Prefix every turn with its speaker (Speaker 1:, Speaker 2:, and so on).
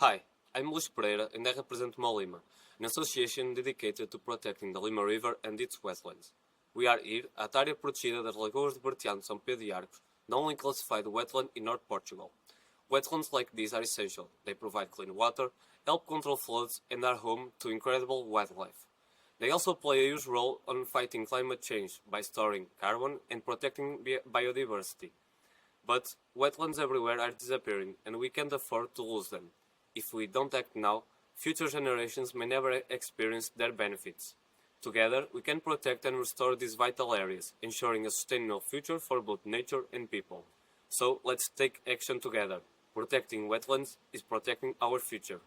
Speaker 1: Hi, I'm Pereira and I represent MoLima, an association dedicated to protecting the Lima River and its wetlands. We are here at Área Protegida das Lagoas de Berteão de São Pedro e Arcos, the only classified wetland in North Portugal. Wetlands like these are essential. They provide clean water, help control floods, and are home to incredible wildlife. They also play a huge role in fighting climate change by storing carbon and protecting biodiversity. But wetlands everywhere are disappearing, and we can't afford to lose them. If we don't act now, future generations may never experience their benefits. Together, we can protect and restore these vital areas, ensuring a sustainable future for both nature and people. So let's take action together. Protecting wetlands is protecting our future.